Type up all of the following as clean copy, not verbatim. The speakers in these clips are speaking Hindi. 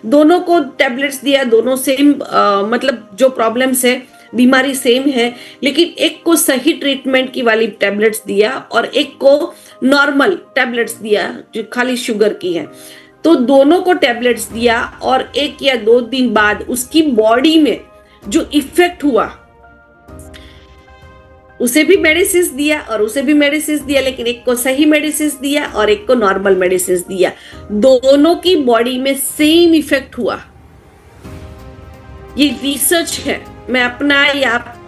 दोनों को टैबलेट्स दिया, दोनों सेम मतलब जो प्रॉब्लम्स है, बीमारी सेम है, लेकिन एक को सही ट्रीटमेंट की वाली टैबलेट्स दिया और एक को नॉर्मल टैबलेट्स दिया जो खाली शुगर की है। तो दोनों को टैबलेट्स दिया और 1 या 2 दिन बाद उसकी बॉडी में जो इफेक्ट हुआ, उसे भी मेडिसिन दिया और उसे भी मेडिसिन दिया, लेकिन एक को सही मेडिसिन दिया और एक को नॉर्मल मेडिसिन दिया। दोनों की बॉडी में सेम इफेक्ट हुआ। ये रिसर्च है, मैं अपना या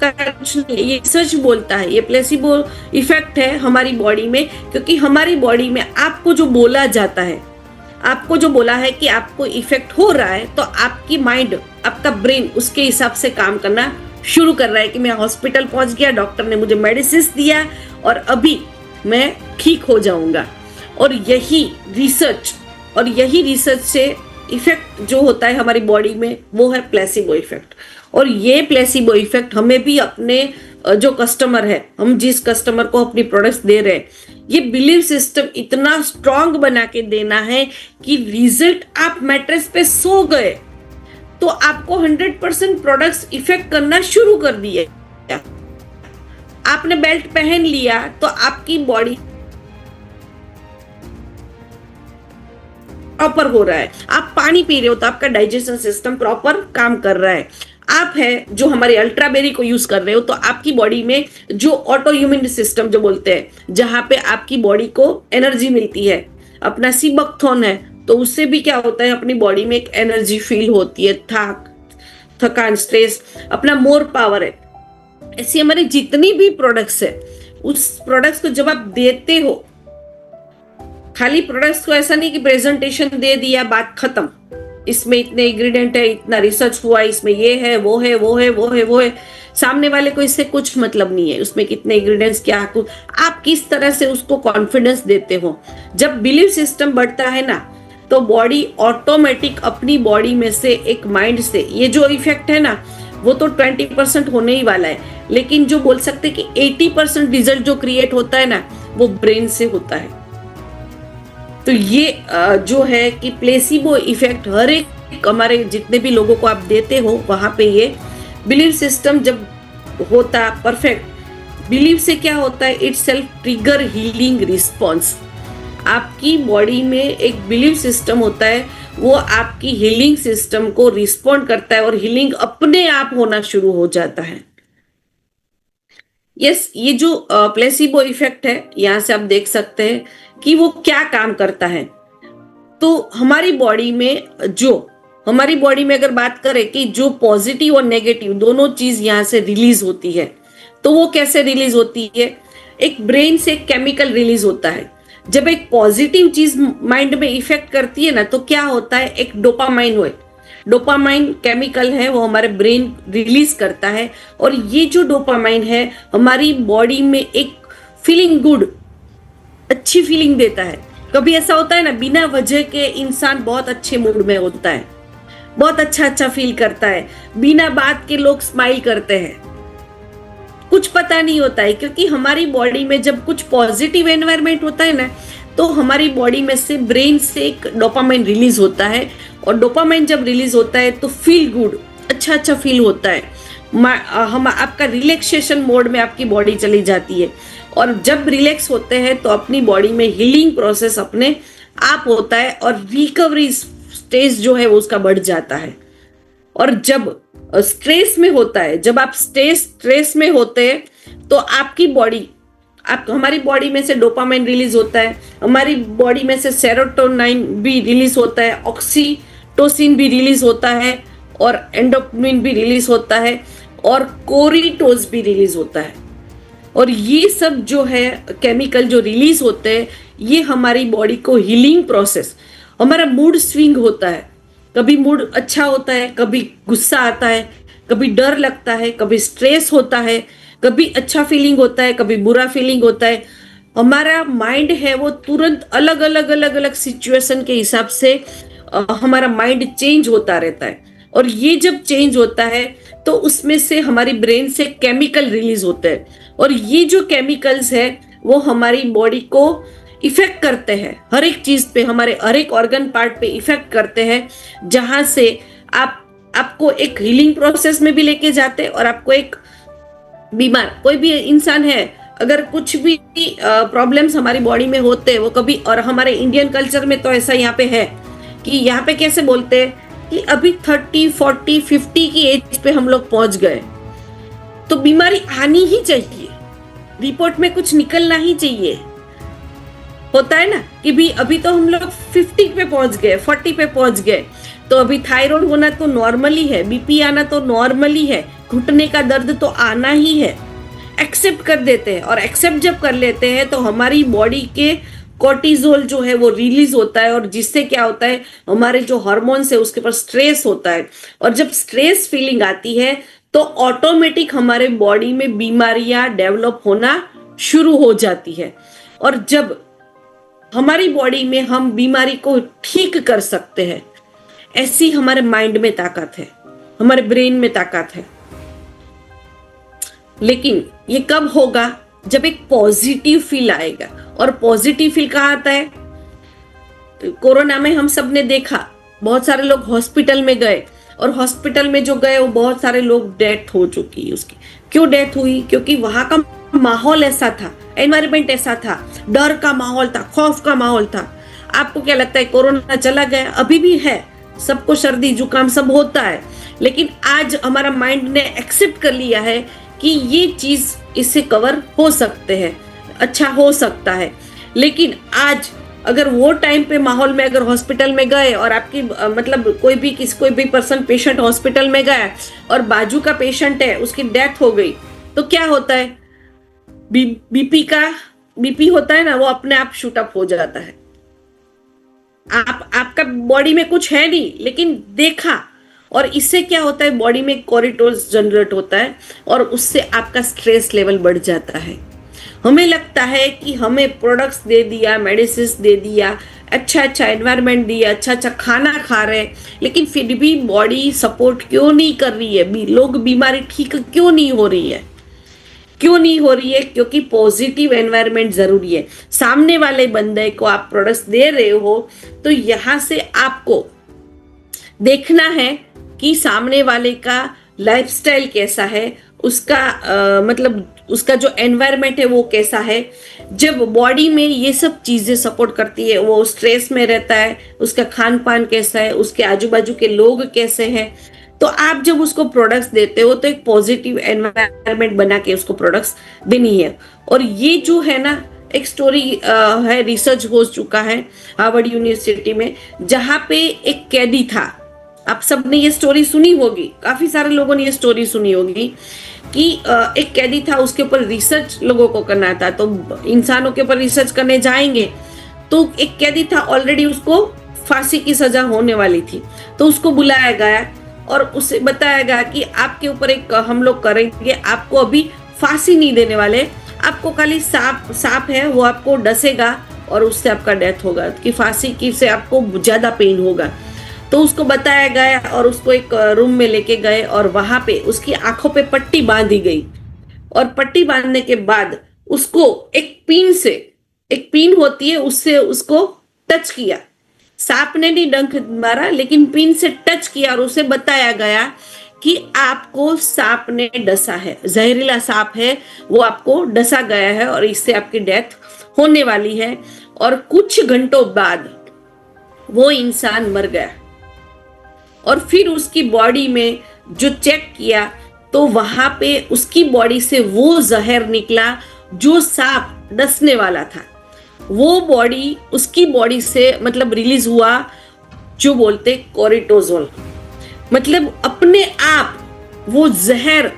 ये रिसर्च बोलता है, ये प्लेसिबो इफेक्ट है हमारी बॉडी में, क्योंकि हमारी बॉडी में आपको जो बोला जाता है, आपको जो बोला है कि आपको इफेक्ट हो रहा है, तो आपकी माइंड, आपका ब्रेन उसके हिसाब से काम करना शुरू कर रहा है कि मैं हॉस्पिटल पहुंच गया, डॉक्टर ने मुझे मेडिसिन दिया और अभी मैं ठीक हो जाऊंगा। और यही रिसर्च से इफेक्ट जो होता है हमारी बॉडी में, वो है प्लेसिबो इफेक्ट। और ये प्लेसिबो इफेक्ट हमें भी अपने जो कस्टमर है, हम जिस कस्टमर को अपनी प्रोडक्ट्स दे रहे हैं, ये बिलीव सिस्टम इतना स्ट्रांग बना के देना है कि रिजल्ट, आप मैट्रेस पे सो गए तो आपको 100% प्रोडक्ट्स इफेक्ट करना शुरू कर दिए। आपने बेल्ट पहन लिया तो आपकी बॉडी प्रॉपर हो रहा है, आप पानी पी रहे हो तो आपका डाइजेशन सिस्टम प्रॉपर काम कर रहा है। आप है जो हमारे अल्ट्राबेरी को यूज कर रहे हो तो आपकी बॉडी में जो ऑटो इम्यून सिस्टम जो बोलते हैं, जहां पे आपकी बॉडी को एनर्जी मिलती है, अपना सीबकथॉर्न है, तो उससे भी क्या होता है, अपनी बॉडी में एक एनर्जी फील होती है, थकान, स्ट्रेस, अपना मोर पावर है। ऐसी हमारी जितनी भी प्रोडक्ट्स है, उस प्रोडक्ट्स को जब आप देते हो, खाली प्रोडक्ट्स को ऐसा नहीं कि प्रेजेंटेशन दे दिया, बात खत्म, इसमें इतने इंग्रेडिएंट है, इतना रिसर्च हुआ, इसमें ये है, वो है, वो है, वो है, वो है, सामने वाले को इससे कुछ मतलब नहीं है उसमें कितने इंग्रेडिएंट्स क्या, आप किस तरह से उसको कॉन्फिडेंस देते हो। जब बिलीव सिस्टम बढ़ता है ना, तो बॉडी ऑटोमेटिक अपनी बॉडी में से, एक माइंड से, ये जो इफेक्ट है ना, वो तो 20% होने ही वाला है, लेकिन जो बोल सकते कि 80% रिजल्ट जो क्रिएट होता है ना, वो ब्रेन से होता है। तो ये जो है कि प्लेसिबो इफेक्ट हर एक हमारे जितने भी लोगों को आप देते हो, वहां पे ये बिलीव सिस्टम जब होता परफेक्ट, बिलीव से क्या होता है, it self trigger healing response. आपकी बॉडी में एक बिलीव सिस्टम होता है, वो आपकी हीलिंग सिस्टम को रिस्पॉन्ड करता है और हीलिंग अपने आप होना शुरू हो जाता है। यस, ये जो प्लेसिबो इफेक्ट है, यहां से आप देख सकते हैं कि वो क्या काम करता है। तो हमारी बॉडी में अगर बात करें कि जो पॉजिटिव और नेगेटिव दोनों चीज यहां से रिलीज होती है, तो वो कैसे रिलीज होती है, एक ब्रेन से केमिकल रिलीज होता है। जब एक पॉजिटिव चीज माइंड में इफेक्ट करती है ना, तो क्या होता है, एक डोपामाइन केमिकल है, वो हमारे ब्रेन रिलीज करता है, और ये जो डोपामाइन है हमारी बॉडी में एक फीलिंग गुड, अच्छी फीलिंग देता है। कभी ऐसा होता है ना, बिना वजह के इंसान बहुत अच्छे मूड में होता है, बहुत अच्छा फील करता है, बिना बात के लोग स्माइल करते हैं, कुछ पता नहीं होता है, क्योंकि हमारी बॉडी में जब कुछ पॉजिटिव एनवायरनमेंट होता है ना, तो हमारी बॉडी में से, ब्रेन से एक डोपामाइन रिलीज होता है, और डोपामाइन जब रिलीज होता है तो फील गुड, अच्छा फील होता है, हम आपका रिलैक्सेशन मोड में आपकी बॉडी चली जाती है, और जब रिलैक्स होते हैं तो अपनी बॉडी में हीलिंग प्रोसेस अपने आप होता है, और रिकवरी स्टेज जो है वो उसका बढ़ जाता है। और जब स्ट्रेस में होता है, जब आप स्ट्रेस में होते हैं, तो आपकी बॉडी, हमारी बॉडी में से डोपामाइन रिलीज होता है, हमारी बॉडी में से सेरोटोनिन भी रिलीज होता है, ऑक्सीटोसिन भी रिलीज होता है, और एंडोर्फिन भी रिलीज होता है, और कोरिटोज भी रिलीज होता है। और ये सब जो है केमिकल जो रिलीज होते हैं, ये हमारी बॉडी को हीलिंग प्रोसेस, हमारा मूड स्विंग होता है, कभी मूड अच्छा होता है, कभी गुस्सा आता है, कभी डर लगता है, कभी स्ट्रेस होता है, कभी अच्छा फीलिंग होता है, कभी बुरा फीलिंग होता है। हमारा माइंड है वो तुरंत अलग अलग सिचुएशन के हिसाब से हमारा माइंड चेंज होता रहता है, और ये जब चेंज होता है तो उसमें से हमारी ब्रेन से केमिकल रिलीज होते हैं, और ये जो केमिकल्स है वो हमारी बॉडी को इफेक्ट करते हैं, हर एक चीज पे, हमारे हर एक ऑर्गन पार्ट पे इफेक्ट करते हैं, जहां से आपको एक हीलिंग प्रोसेस में भी लेके जाते हैं और आपको एक बीमार कोई भी इंसान है, अगर कुछ भी प्रॉब्लम्स हमारी बॉडी में होते हैं वो कभी, और हमारे इंडियन कल्चर में तो ऐसा यहाँ पे है कि यहाँ पे कैसे बोलते हैं कि अभी 30, 40, 50 की एज पे हम लोग पहुंच गए तो बीमारी आनी ही चाहिए, रिपोर्ट में कुछ निकलना ही चाहिए। होता है ना कि भी अभी तो हम लोग 50 पे पहुंच गए, 40 पे पहुंच गए, तो अभी थायराइड होना तो नॉर्मली है, बीपी आना तो नॉर्मली है, घुटने का दर्द तो आना ही है। एक्सेप्ट कर देते हैं, और एक्सेप्ट जब कर लेते हैं तो हमारी बॉडी के कोर्टिजोल जो है वो रिलीज होता है, और जिससे क्या होता है, हमारे जो हार्मोन्स है उसके ऊपर स्ट्रेस होता है, और जब स्ट्रेस फीलिंग आती है तो ऑटोमेटिक हमारे बॉडी में बीमारियां डेवलप होना शुरू हो जाती है। और जब हमारी बॉडी में हम बीमारी को ठीक कर सकते हैं, ऐसी हमारे माइंड में ताकत है, हमारे ब्रेन में ताकत है। लेकिन ये कब होगा, जब एक पॉजिटिव फील आएगा। और पॉजिटिव फील कहाँ आता है, कोरोना में हम सब ने देखा, बहुत सारे लोग हॉस्पिटल में गए, और हॉस्पिटल में जो गए वो बहुत सारे लोग डेथ हो चुकी है उसकी। क्यों डेथ हुई, क्योंकि वहां का माहौल ऐसा था, एनवायरमेंट ऐसा था, डर का माहौल था, खौफ का माहौल था। आपको क्या लगता है कोरोना चला गया? अभी भी है, सबको सर्दी जुकाम सब होता है, लेकिन आज हमारा माइंड ने एक्सेप्ट कर लिया है कि ये चीज इससे कवर हो सकते हैं, अच्छा हो सकता है। लेकिन आज अगर वो टाइम पे माहौल में अगर हॉस्पिटल में गए और आपकी मतलब कोई भी पर्सन पेशेंट हॉस्पिटल में गया और बाजू का पेशेंट है उसकी डेथ हो गई, तो क्या होता है, बीपी होता है ना, वो अपने आप शूट अप हो जाता है। आपका बॉडी में कुछ है नहीं, लेकिन देखा, और इससे क्या होता है, बॉडी में कोर्टिसोल जनरेट होता है और उससे आपका स्ट्रेस लेवल बढ़ जाता है। हमें लगता है कि हमें प्रोडक्ट्स दे दिया, मेडिसिन दे दिया, अच्छा एनवायरनमेंट दिया, अच्छा खाना खा रहे, लेकिन फिर भी बॉडी सपोर्ट क्यों नहीं कर रही है, लोग बीमारी ठीक क्यों नहीं हो रही है? क्यों नहीं हो रही है? क्योंकि पॉजिटिव एनवायरनमेंट जरूरी है। सामने वाले बंदे को आप प्रोडक्ट्स दे रहे हो तो यहां से आपको देखना है कि सामने वाले का लाइफस्टाइल कैसा है, उसका मतलब उसका जो एनवायरनमेंट है वो कैसा है। जब बॉडी में ये सब चीजें सपोर्ट करती है, वो स्ट्रेस में रहता है, उसका खान पान कैसा है, उसके आजू बाजू के लोग कैसे हैं, तो आप जब उसको प्रोडक्ट्स देते हो तो एक पॉजिटिव एनवायरनमेंट बना के उसको प्रोडक्ट्स देनी है। और ये जो है ना, एक स्टोरी है, रिसर्च हो चुका है हार्वर्ड यूनिवर्सिटी में, जहां पे एक कैदी था। आप सब ने ये स्टोरी सुनी होगी, काफी सारे लोगों ने ये स्टोरी सुनी होगी कि एक कैदी था, उसके ऊपर रिसर्च लोगों को करना था, तो इंसानों के ऊपर रिसर्च करने जाएंगे, तो एक कैदी था, ऑलरेडी उसको फांसी की सजा होने वाली थी, तो उसको बुलाया गया और उसे बताया गया कि आपके ऊपर एक हम लोग करेंगे, आपको अभी फांसी नहीं देने वाले, आपको खाली सांप है वो आपको डसेगा और उससे आपका डेथ होगा, कि फांसी की से आपको ज्यादा पेन होगा। तो उसको बताया गया और उसको एक रूम में लेके गए और वहां पे उसकी आंखों पे पट्टी बांधी गई, और पट्टी बांधने के बाद उसको एक पिन होती है उससे उसको टच किया। सांप ने नहीं डंक मारा, लेकिन पिन से टच किया और उसे बताया गया कि आपको सांप ने डसा है, जहरीला सांप है, वो आपको डसा गया है और इससे आपकी डेथ होने वाली है। और कुछ घंटों बाद वो इंसान मर गया, और फिर उसकी बॉडी में जो चेक किया तो वहां पे उसकी बॉडी से वो जहर निकला जो सांप डसने वाला था, वो बॉडी उसकी बॉडी से मतलब रिलीज हुआ, जो बोलते कोर्टिसोल। मतलब अपने आप वो जहर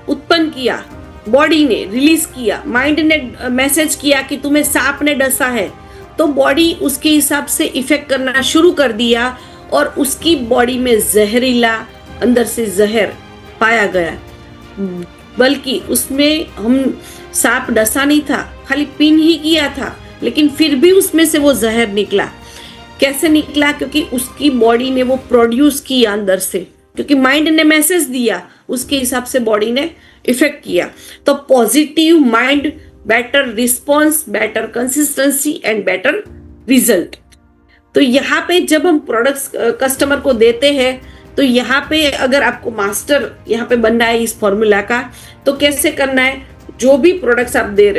उत्पन्न किया, बॉडी ने रिलीज किया, माइंड ने मैसेज किया कि तुम्हें सांप ने डसा है, तो बॉडी उसके हिसाब से इफेक्ट करना शुरू कर दिया और उसकी बॉडी में जहरीला अंदर से जहर पाया गया। बल्कि उसमें हम सांप डसा नहीं था, खाली पिन ही किया था, लेकिन फिर भी उसमें से वो जहर निकला। कैसे निकला? क्योंकि उसकी बॉडी ने वो प्रोड्यूस किया अंदर से, क्योंकि माइंड ने मैसेज दिया, उसके हिसाब से बॉडी ने इफेक्ट किया। तो positive mind better response, better consistency and better result. तो यहाँ पे जब हम प्रोडक्ट्स कस्टमर को देते हैं, तो यहाँ पे अगर आपको मास्टर यहाँ पे बनना है इस फॉर्मूला का, तो कैसे करना है, जो भी प्रोडक्ट्स आप दे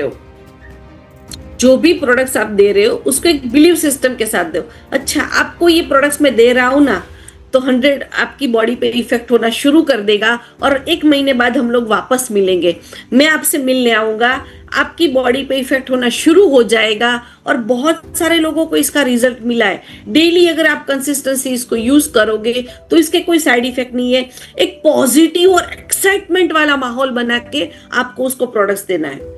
रहे हो उसको एक बिलीव सिस्टम के साथ दो। अच्छा, आपको ये प्रोडक्ट्स मैं दे रहा हूं ना, तो 100 आपकी बॉडी पे इफेक्ट होना शुरू कर देगा और 1 महीने बाद हम लोग वापस मिलेंगे, मैं आपसे मिलने आऊंगा, आपकी बॉडी पे इफेक्ट होना शुरू हो जाएगा। और बहुत सारे लोगों को इसका रिजल्ट मिला है। डेली अगर आप कंसिस्टेंसी इसको यूज करोगे तो इसके कोई साइड इफेक्ट नहीं है। एक पॉजिटिव और एक्साइटमेंट वाला माहौल बना के आपको उसको प्रोडक्ट्स देना है।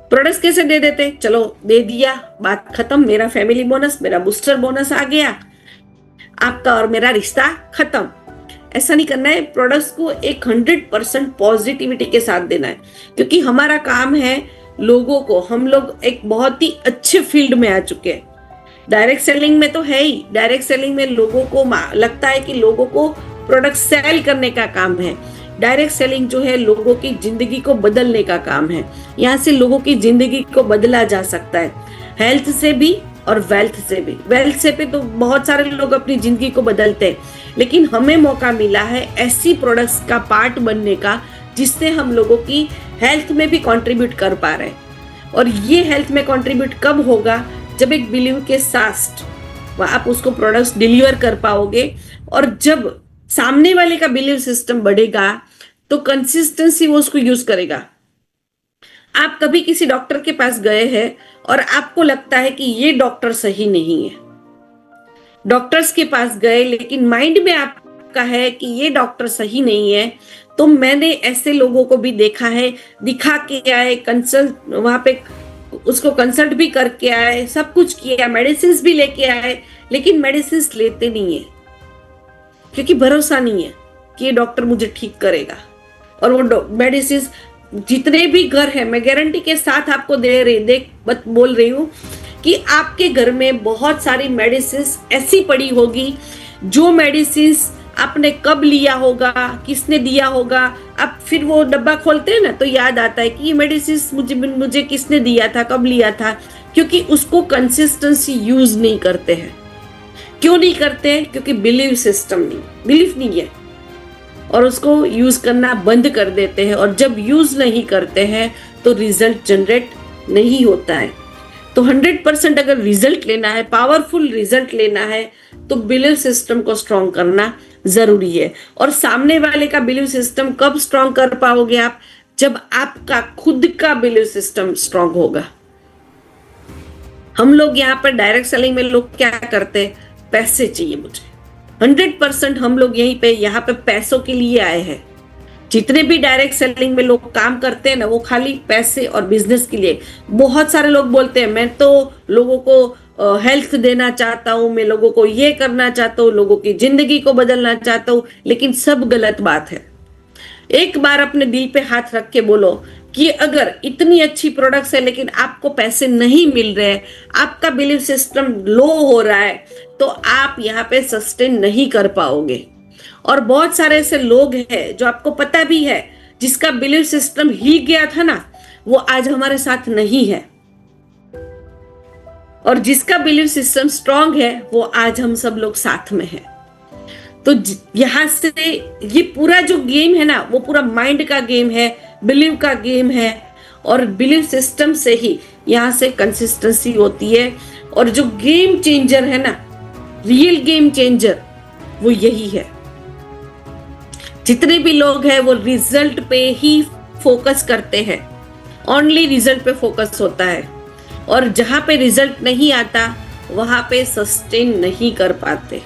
प्रोडक्ट्स कैसे दे देते, चलो दे दिया, बात खत्म, मेरा फैमिली बोनस, मेरा बूस्टर बोनस आ गया, आपका और मेरा रिश्ता खत्म। ऐसा नहीं करना है। प्रोडक्ट्स को एक 100% पॉजिटिविटी के साथ देना है, क्योंकि हमारा काम है लोगों को, हम लोग एक बहुत ही अच्छे फील्ड में आ चुके हैं। डायरेक्ट सेलिंग में तो है ही, डायरेक्ट सेलिंग में लोगों को लगता है कि लोगों को प्रोडक्ट सेल करने का काम है। डायरेक्ट सेलिंग जो है लोगों की जिंदगी को बदलने का काम है। यहाँ से लोगों की जिंदगी को बदला जा सकता है, हेल्थ से भी और वेल्थ से भी। वेल्थ से पे तो बहुत सारे लोग अपनी जिंदगी को बदलते हैं, लेकिन हमें मौका मिला है ऐसी प्रोडक्ट्स का पार्ट बनने का जिससे हम लोगों की हेल्थ में भी कंट्रीब्यूट कर पा रहे हैं। और ये हेल्थ में कंट्रीब्यूट कब होगा, जब एक बिलीव के साथ आप उसको प्रोडक्ट्स डिलीवर कर पाओगे। और जब सामने वाले का बिलीव सिस्टम बढ़ेगा तो कंसिस्टेंसी वो उसको यूज करेगा। आप कभी किसी डॉक्टर के पास गए हैं और आपको लगता है कि ये डॉक्टर सही नहीं है, डॉक्टर्स के पास गए लेकिन माइंड में आपका है कि ये डॉक्टर सही नहीं है, तो मैंने ऐसे लोगों को भी देखा है, दिखा के आए, कंसल्ट वहां पे उसको कंसल्ट भी करके आए, सब कुछ किया, मेडिसिन भी लेके आए, लेकिन मेडिसिन लेते नहीं है क्योंकि भरोसा नहीं है कि ये डॉक्टर मुझे ठीक करेगा। और वो मेडिसिन जितने भी घर है, मैं गारंटी के साथ आपको बोल रही हूँ कि आपके घर में बहुत सारी मेडिसिन ऐसी पड़ी होगी, जो मेडिसिन आपने कब लिया होगा, किसने दिया होगा। अब फिर वो डब्बा खोलते हैं ना तो याद आता है कि ये मेडिसिन मुझे किसने दिया था, कब लिया था, क्योंकि उसको कंसिस्टेंसी यूज नहीं करते हैं। क्यों नहीं करते हैं? क्योंकि बिलीव नहीं है और उसको यूज करना बंद कर देते हैं। और जब यूज नहीं करते हैं तो रिजल्ट जनरेट नहीं होता है। तो 100% अगर रिजल्ट लेना है, पावरफुल रिजल्ट लेना है, तो बिलीव सिस्टम को स्ट्रॉन्ग करना जरूरी है। और सामने वाले का बिलीव सिस्टम कब स्ट्रॉन्ग कर पाओगे आप? जब आपका खुद का बिलीव सिस्टम स्ट्रॉन्ग होगा। हम लोग यहाँ पर डायरेक्ट सेलिंग में लोग क्या करते हैं, पैसे चाहिए मुझे। 100% हम लोग यहाँ पे पैसों के लिए आए हैं। जितने भी डायरेक्ट सेलिंग में लोग काम करते हैं ना, वो खाली पैसे और बिजनेस के लिए। बहुत सारे लोग बोलते हैं मैं तो लोगों को हेल्थ देना चाहता हूँ, मैं लोगों को ये करना चाहता हूँ, लोगों की जिंदगी को बदलना चाहता हूँ, लेकिन सब गलत बात है। एक बार अपने दिल पे हाथ रख के बोलो कि अगर इतनी अच्छी प्रोडक्ट्स है लेकिन आपको पैसे नहीं मिल रहे, आपका बिलीव सिस्टम लो हो रहा है, तो आप यहाँ पे सस्टेन नहीं कर पाओगे। और बहुत सारे ऐसे लोग हैं जो आपको पता भी है, जिसका बिलीव सिस्टम हिल गया था ना, वो आज हमारे साथ नहीं है। और जिसका बिलीव सिस्टम स्ट्रांग है, वो आज हम सब लोग साथ में हैं। तो यहां से ये पूरा जो गेम है ना, वो पूरा माइंड का गेम है, बिलीव का गेम है। और बिलीव सिस्टम से ही यहाँ से कंसिस्टेंसी होती है। और जो गेम चेंजर है ना, रियल गेम चेंजर, वो यही है। जितने भी लोग हैं वो रिजल्ट पे ही फोकस करते हैं, ओनली रिजल्ट पे फोकस होता है। और जहां पे रिजल्ट नहीं आता वहां पे सस्टेन नहीं कर पाते।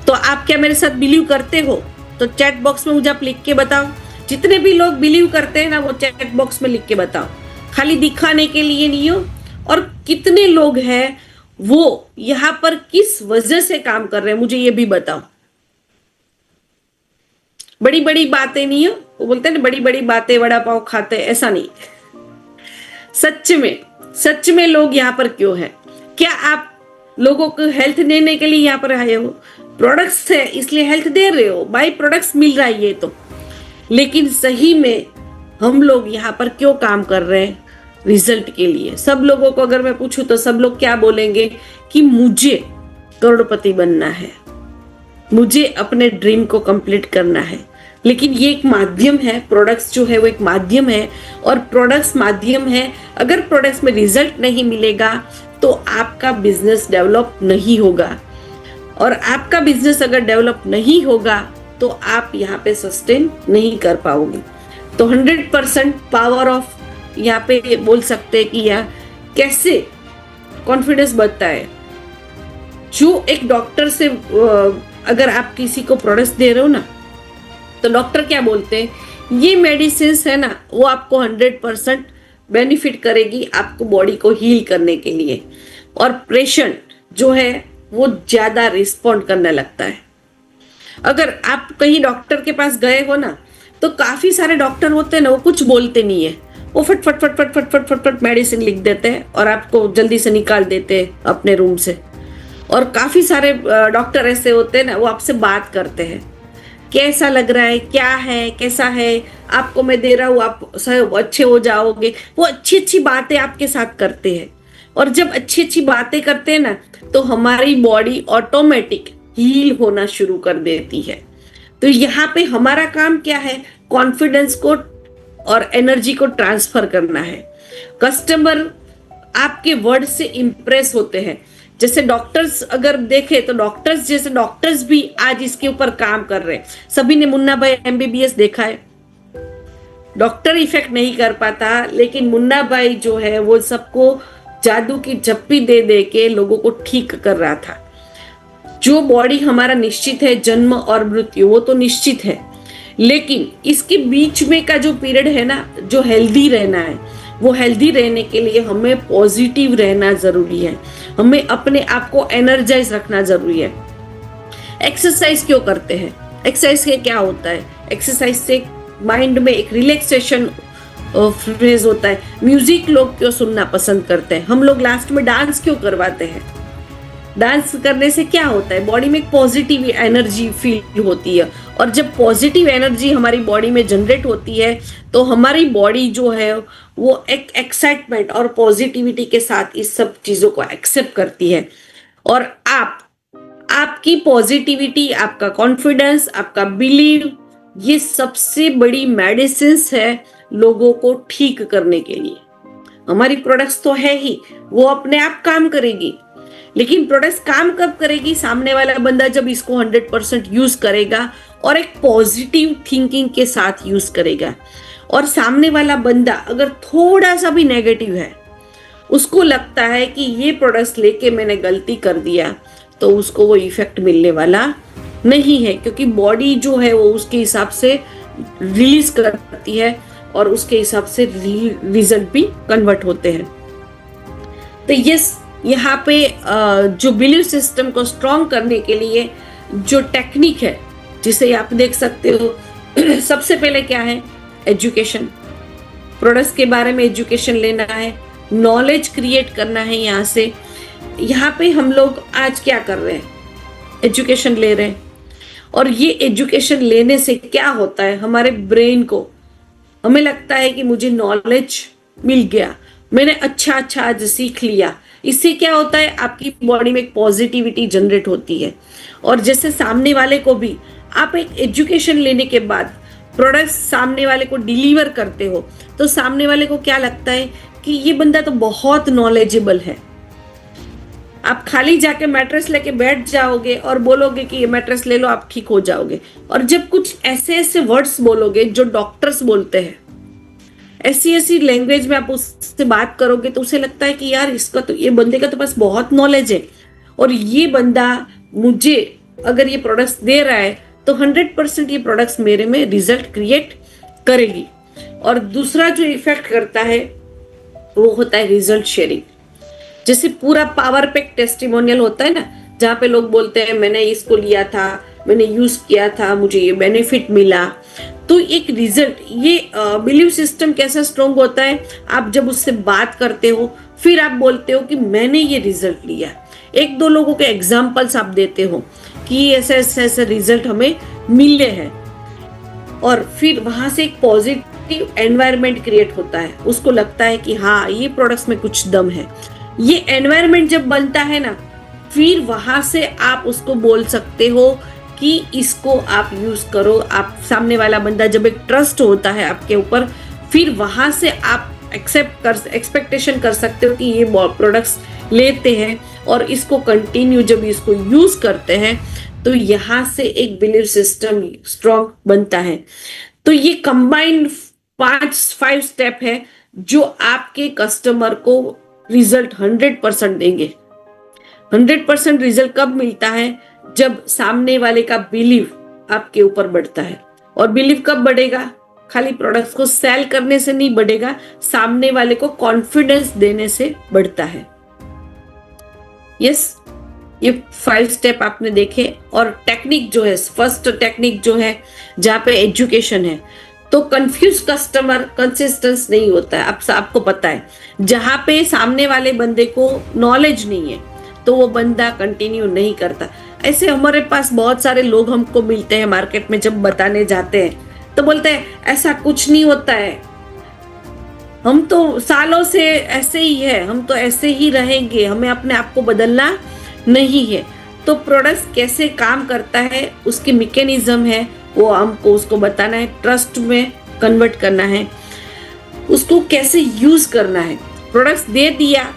तो आप क्या मेरे साथ बिलीव करते हो? तो चैट बॉक्स में मुझे आप लिख के बताओ। जितने भी लोग बिलीव करते हैं ना, वो चैट बॉक्स में लिख के बताओ, खाली दिखाने के लिए नहीं हो। और कितने लोग हैं वो यहाँ पर किस वजह से काम कर रहे हैं, मुझे ये भी बताओ। बड़ी बड़ी बातें नहीं हो, वो बोलते हैं ना बड़ी बड़ी बातें वड़ा पाव खाते, ऐसा नहीं। सच में लोग यहाँ पर क्यों हैं? क्या आप लोगों को हेल्थ देने के लिए यहाँ पर आए हो? प्रोडक्ट्स है इसलिए हेल्थ दे रहे हो, बाई प्रोडक्ट्स मिल रहा है ये तो। लेकिन सही में हम लोग यहाँ पर क्यों काम कर रहे हैं? रिजल्ट के लिए। सब लोगों को अगर मैं पूछूं तो सब लोग क्या बोलेंगे कि मुझे करोड़पति बनना है, मुझे अपने ड्रीम को कंप्लीट करना है। लेकिन ये एक माध्यम है, प्रोडक्ट्स जो है वो एक माध्यम है, और प्रोडक्ट्स माध्यम है। अगर प्रोडक्ट्स में रिजल्ट नहीं मिलेगा तो आपका बिजनेस डेवलप नहीं होगा, और आपका बिजनेस अगर डेवलप नहीं होगा तो आप यहाँ पे सस्टेन नहीं कर पाओगे। तो 100% पावर ऑफ यहाँ पे बोल सकते हैं कि यह कैसे कॉन्फिडेंस बढ़ता है। जो एक डॉक्टर से अगर आप किसी को प्रोडक्ट्स दे रहे हो ना, तो डॉक्टर क्या बोलते हैं, ये मेडिसिन है ना वो आपको 100% बेनिफिट करेगी आपको बॉडी को हील करने के लिए, और पेशेंट जो है वो ज्यादा रिस्पॉन्ड करने लगता है। अगर आप कहीं डॉक्टर के पास गए हो ना, तो काफी सारे डॉक्टर होते हैं ना, वो कुछ बोलते नहीं है, वो फट फट फट फट फट फट फट फट मेडिसिन लिख देते हैं और आपको जल्दी से निकाल देते हैं अपने रूम से। और काफी सारे डॉक्टर ऐसे होते हैं ना, वो आपसे बात करते हैं, कैसा लग रहा है, क्या है, कैसा है, आपको मैं दे रहा हूँ, आप सब अच्छे हो जाओगे। वो अच्छी अच्छी बातें आपके साथ करते हैं, और जब अच्छी अच्छी बातें करते हैं ना, तो हमारी बॉडी ऑटोमेटिक हील होना शुरू कर देती है। तो यहाँ पे हमारा काम क्या है, कॉन्फिडेंस को और एनर्जी को ट्रांसफर करना है। कस्टमर आपके वर्ड से इंप्रेस होते हैं। जैसे डॉक्टर्स अगर देखे तो डॉक्टर्स जैसे डॉक्टर्स भी आज इसके ऊपर काम कर रहे हैं। सभी ने मुन्ना भाई MBBS देखा है, डॉक्टर इफेक्ट नहीं कर पाता, लेकिन मुन्ना भाई जो है वो सबको जादू की झप्पी दे दे के लोगों को ठीक कर रहा था। जो बॉडी हमारा निश्चित है, जन्म और मृत्यु, वो तो निश्चित है, लेकिन इसके बीच में का जो पीरियड है ना, जो हेल्दी रहना है, वो हेल्दी रहने के लिए हमें पॉजिटिव रहना जरूरी है, हमें अपने आप को एनर्जाइज रखना जरूरी है। एक्सरसाइज क्यों करते हैं, एक्सरसाइज से क्या होता है, एक्सरसाइज से माइंड में एक रिलैक्सेशन फेज होता है। म्यूजिक लोग क्यों सुनना पसंद करते हैं, हम लोग लास्ट में डांस क्यों करवाते हैं, डांस करने से क्या होता है, बॉडी में एक पॉजिटिव एनर्जी फील होती है, और जब पॉजिटिव एनर्जी हमारी बॉडी में जनरेट होती है तो हमारी बॉडी जो है वो एक एक्साइटमेंट और पॉजिटिविटी के साथ इस सब चीजों को एक्सेप्ट करती है। और आपकी पॉजिटिविटी, आपका कॉन्फिडेंस, आपका बिलीव, ये सबसे बड़ी मेडिसिन है लोगों को ठीक करने के लिए। हमारी प्रोडक्ट्स तो है ही, वो अपने आप काम करेगी, लेकिन प्रोडक्ट्स काम कब करेगी, सामने वाला बंदा जब इसको 100% यूज करेगा और एक पॉजिटिव थिंकिंग के साथ यूज करेगा। और सामने वाला बंदा अगर थोड़ा सा भी नेगेटिव है, उसको लगता है कि ये प्रोडक्ट्स लेके मैंने गलती कर दिया, तो उसको वो इफेक्ट मिलने वाला नहीं है, क्योंकि बॉडी जो है वो उसके हिसाब से रिलीज करती है और उसके हिसाब से रिजल्ट भी कन्वर्ट होते हैं। तो यहाँ पे जो बिलीव सिस्टम को स्ट्रॉन्ग करने के लिए जो टेक्निक है, जिसे आप देख सकते हो, सबसे पहले क्या है, एजुकेशन। प्रोडक्ट्स के बारे में एजुकेशन लेना है, नॉलेज क्रिएट करना है। यहाँ पे हम लोग आज क्या कर रहे हैं, एजुकेशन ले रहे हैं, और ये एजुकेशन लेने से क्या होता है, हमारे ब्रेन को, हमें लगता है कि मुझे नॉलेज मिल गया, मैंने अच्छा आज सीख लिया। इससे क्या होता है, आपकी बॉडी में एक पॉजिटिविटी जनरेट होती है। और जैसे सामने वाले को भी आप एक एजुकेशन लेने के बाद प्रोडक्ट्स सामने वाले को डिलीवर करते हो, तो सामने वाले को क्या लगता है कि ये बंदा तो बहुत नॉलेजेबल है। आप खाली जाके मैट्रेस लेके बैठ जाओगे और बोलोगे कि ये मैट्रेस ले लो, आप ठीक हो जाओगे। और जब कुछ ऐसे ऐसे वर्ड्स बोलोगे जो डॉक्टर्स बोलते हैं, ऐसी ऐसी लैंग्वेज में आप उससे बात करोगे, तो उसे लगता है कि यार इसका तो, ये बंदे का तो पास बहुत नॉलेज है, और ये बंदा मुझे अगर ये प्रोडक्ट्स दे रहा है तो 100% ये प्रोडक्ट्स मेरे में रिजल्ट क्रिएट करेगी। और दूसरा जो इफेक्ट करता है वो होता है रिजल्ट शेयरिंग। जैसे पूरा पावर पैक टेस्टिमोनियल होता है ना, जहाँ पे लोग बोलते हैं मैंने इसको लिया था, मैंने यूज किया था, मुझे ये बेनिफिट मिला। तो एक रिजल्ट, ये बिलीव सिस्टम कैसा स्ट्रॉन्ग होता है, आप जब उससे बात करते हो फिर आप बोलते हो कि मैंने ये रिजल्ट लिया। एक दो लोगों के एग्जाम्पल्स आप देते हो कि ऐसे ऐसे ऐसे रिजल्ट हमें मिले हैं, और फिर वहां से एक पॉजिटिव एनवायरनमेंट क्रिएट होता है, उसको लगता है कि हाँ ये प्रोडक्ट्स में कुछ दम है। ये एनवायरनमेंट जब बनता है ना, फिर वहां से आप उसको बोल सकते हो कि इसको आप यूज करो। आप सामने वाला बंदा जब एक ट्रस्ट होता है आपके ऊपर, फिर वहां से आप एक्सपेक्टेशन कर सकते हो कि ये प्रोडक्ट्स लेते हैं और इसको कंटिन्यू जब इसको यूज करते हैं तो यहाँ से एक बिलीव सिस्टम स्ट्रॉन्ग बनता है। तो ये कंबाइंड 5 स्टेप है जो आपके कस्टमर को रिजल्ट 100% देंगे। 100% रिजल्ट कब मिलता है? जब सामने वाले का बिलीव आपके ऊपर बढ़ता है। और बिलीव कब बढ़ेगा? खाली प्रोडक्ट्स को सेल करने से नहीं बढ़ेगा, सामने वाले को कॉन्फिडेंस देने से बढ़ता है। यस, ये 5 स्टेप आपने देखे। और टेक्निक जो है, फर्स्ट टेक्निक जो है जहाँ पे एजुकेशन है, तो कंफ्यूज कस्टमर कंसिस्टेंस नहीं होता है। आपको पता है, जहाँ पे सामने वाले बंदे को नॉलेज नहीं है तो वो बंदा कंटिन्यू नहीं करता। ऐसे हमारे पास बहुत सारे लोग हमको मिलते हैं मार्केट में, जब बताने जाते हैं तो बोलते हैं ऐसा कुछ नहीं होता है, हम तो सालों से ऐसे ही है, हम तो ऐसे ही रहेंगे, हमें अपने आप को बदलना नहीं है। तो प्रोडक्ट कैसे काम करता है, उसके मैकेनिज्म है, वो हमको उसको बताना है, ट्रस्ट में कन्वर्ट करना है, उसको कैसे यूज करना है। प्रोडक्ट्स दे दिया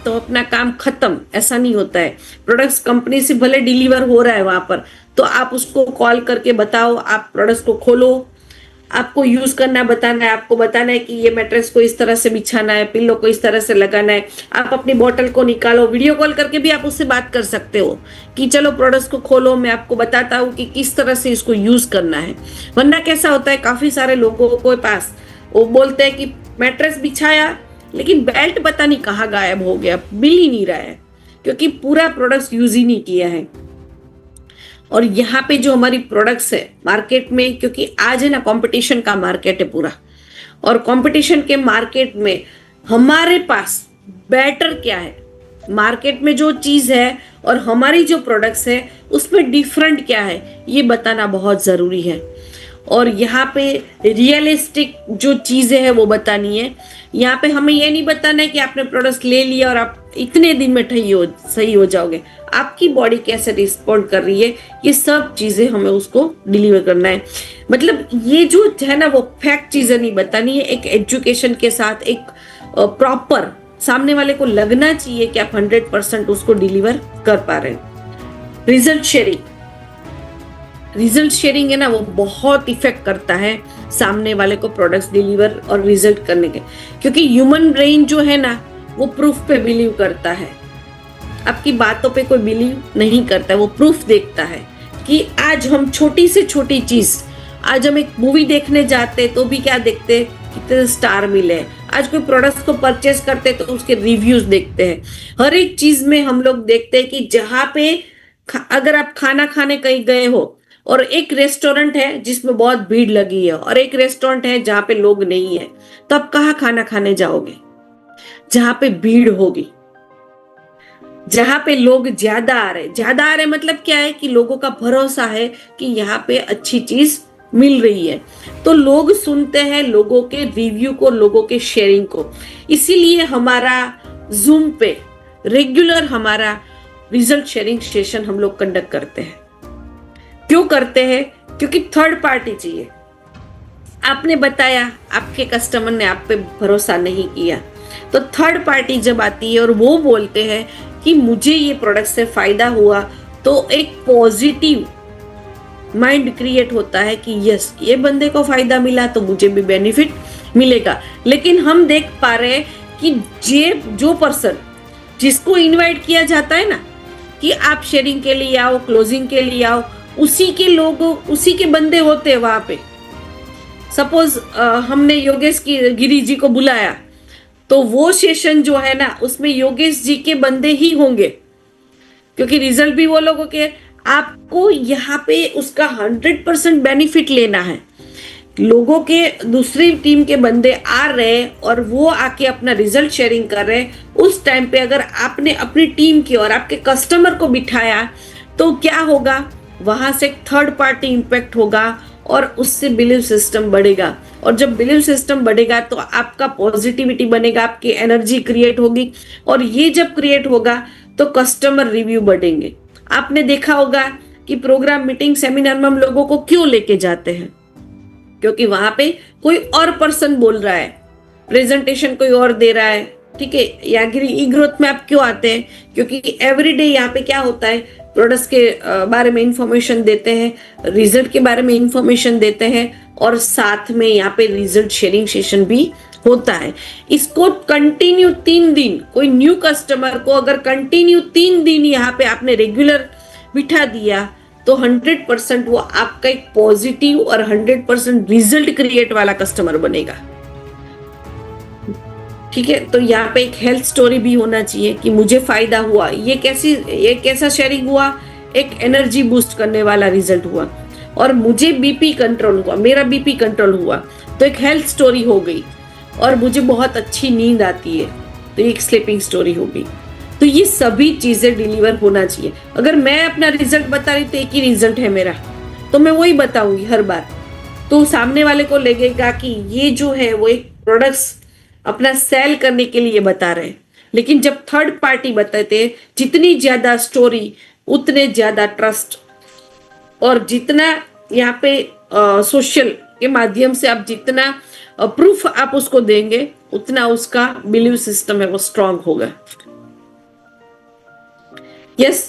तो अपना काम खत्म, ऐसा नहीं होता है। प्रोडक्ट्स कंपनी से भले डिलीवर हो रहा है वहां पर, तो आप उसको कॉल करके बताओ, आप प्रोडक्ट्स को खोलो, आपको यूज करना बताना है, आपको बताना है कि ये मैट्रेस को इस तरह से बिछाना है, पिल्लो को इस तरह से लगाना है। आप अपनी बोतल को निकालो, वीडियो कॉल करके भी आप उससे बात कर सकते हो कि चलो प्रोडक्ट्स को खोलो, मैं आपको बताता हूँ कि किस तरह से इसको यूज करना है। वरना कैसा होता है, काफी सारे लोगों के पास वो बोलते हैं कि मैट्रेस बिछाया लेकिन बेल्ट पता नहीं कहाँ गायब हो गया, मिल ही नहीं रहा है, क्योंकि पूरा प्रोडक्ट्स यूज ही नहीं किया है। और यहाँ पे जो हमारी प्रोडक्ट्स है मार्केट में, क्योंकि आज है ना कंपटीशन का मार्केट है पूरा, और कंपटीशन के मार्केट में हमारे पास बेटर क्या है, मार्केट में जो चीज है और हमारी जो प्रोडक्ट्स है उसमें डिफरेंट क्या है, ये बताना बहुत जरूरी है। और यहाँ पे रियलिस्टिक जो चीजें हैं वो बतानी है। यहाँ पे हमें ये नहीं बताना है कि आपने प्रोडक्ट ले लिया और आप इतने दिन में सही हो जाओगे। आपकी बॉडी कैसे रिस्पॉन्ड कर रही है, ये सब चीजें हमें उसको डिलीवर करना है। मतलब ये जो है ना, वो फैक्ट चीजें नहीं बतानी है, एक एजुकेशन के साथ, एक प्रॉपर सामने वाले को लगना चाहिए कि आप 100% उसको डिलीवर कर पा रहे हैं। रिजल्ट शेयरिंग है ना, वो बहुत इफेक्ट करता है सामने वाले को प्रोडक्ट्स डिलीवर और रिजल्ट करने के, क्योंकि ह्यूमन ब्रेन जो है ना वो प्रूफ पे बिलीव करता है, आपकी बातों पे कोई बिलीव नहीं करता है, वो प्रूफ देखता है। कि आज हम छोटी से छोटी चीज, आज हम एक मूवी देखने जाते तो भी क्या देखते हैं, कितने स्टार मिले। आज कोई प्रोडक्ट्स को परचेस करते तो उसके रिव्यूज देखते हैं। हर एक चीज में हम लोग देखते हैं कि जहाँ पे अगर आप खाना खाने कहीं गए हो और एक रेस्टोरेंट है जिसमें बहुत भीड़ लगी है और एक रेस्टोरेंट है जहाँ पे लोग नहीं है, तो आप कहाँ खाना खाने जाओगे? जहाँ पे भीड़ होगी, जहां पे लोग ज्यादा आ रहे मतलब क्या है कि लोगों का भरोसा है कि यहाँ पे अच्छी चीज मिल रही है, तो लोग सुनते हैं लोगों के रिव्यू को, लोगों के शेयरिंग को। इसीलिए हमारा जूम पे रेगुलर हमारा रिजल्ट शेयरिंग सेशन हम लोग कंडक्ट करते हैं। क्यों करते हैं? क्योंकि थर्ड पार्टी चाहिए। आपने बताया, आपके कस्टमर ने आप पे भरोसा नहीं किया, तो थर्ड पार्टी जब आती है और वो बोलते हैं कि मुझे ये प्रोडक्ट से फायदा हुआ, तो एक पॉजिटिव माइंड क्रिएट होता है कि यस, ये बंदे को फायदा मिला तो मुझे भी बेनिफिट मिलेगा। लेकिन हम देख पा रहे हैं कि जो पर्सन जिसको इनवाइट किया जाता है ना कि आप शेयरिंग के लिए आओ, क्लोजिंग के लिए आओ, उसी के लोग, उसी के बंदे होते हैं वहां पे। सपोज हमने योगेश गिरी जी को बुलाया, तो वो सेशन जो है ना उसमें योगेश जी के बंदे ही होंगे, क्योंकि रिजल्ट भी वो लोगों के। आपको यहाँ पे उसका 100% बेनिफिट लेना है। लोगों के दूसरी टीम के बंदे आ रहे और वो आके अपना रिजल्ट शेयरिंग कर रहे, उस टाइम पे अगर आपने अपनी टीम की और आपके कस्टमर को बिठाया तो क्या होगा, वहां से थर्ड पार्टी इंपैक्ट होगा और उससे बिलीव सिस्टम बढ़ेगा। और जब बिलीव सिस्टम बढ़ेगा तो आपका पॉजिटिविटी बनेगा, आपकी एनर्जी क्रिएट होगी, और ये जब क्रिएट होगा तो कस्टमर रिव्यू बढ़ेंगे। आपने देखा होगा कि प्रोग्राम, मीटिंग, सेमिनार में हम लोगों को क्यों लेके जाते हैं? क्योंकि वहां पे कोई और पर्सन बोल रहा है, प्रेजेंटेशन कोई और दे रहा है, ठीक है। या ई ग्रोथ में आप क्यों आते हैं? क्योंकि एवरीडे यहाँ पे क्या होता है, प्रोडक्ट्स के बारे में इंफॉर्मेशन देते हैं, रिजल्ट के बारे में इंफॉर्मेशन देते हैं, और साथ में यहाँ पे रिजल्ट शेयरिंग सेशन भी होता है। इसको कंटिन्यू 3 दिन, कोई न्यू कस्टमर को अगर कंटिन्यू 3 दिन यहाँ पे आपने रेगुलर बिठा दिया तो 100% वो आपका एक पॉजिटिव और 100% रिजल्ट क्रिएट वाला कस्टमर बनेगा, ठीक है। तो यहाँ पे एक हेल्थ स्टोरी भी होना चाहिए कि मुझे फायदा हुआ, ये कैसा शेयरिंग हुआ, एक एनर्जी बूस्ट करने वाला रिजल्ट हुआ, और मुझे बीपी कंट्रोल हुआ, मेरा बीपी कंट्रोल हुआ, तो एक हेल्थ स्टोरी हो गई। और मुझे बहुत अच्छी नींद आती है, तो एक स्लीपिंग स्टोरी हो गई। तो ये सभी चीजें डिलीवर होना चाहिए। अगर मैं अपना रिजल्ट बता रही तो एक ही रिजल्ट है मेरा, तो मैं वही बताऊंगी हर बार, तो सामने वाले को लगेगा कि ये जो है वो एक प्रोडक्ट्स अपना सेल करने के लिए बता रहे हैं। लेकिन जब थर्ड पार्टी बताते हैं, जितनी ज्यादा स्टोरी उतने ज्यादा ट्रस्ट, और जितना यहाँ पे सोशल के माध्यम से आप जितना प्रूफ आप उसको देंगे, उतना उसका बिलीव सिस्टम है वो स्ट्रांग होगा। यस,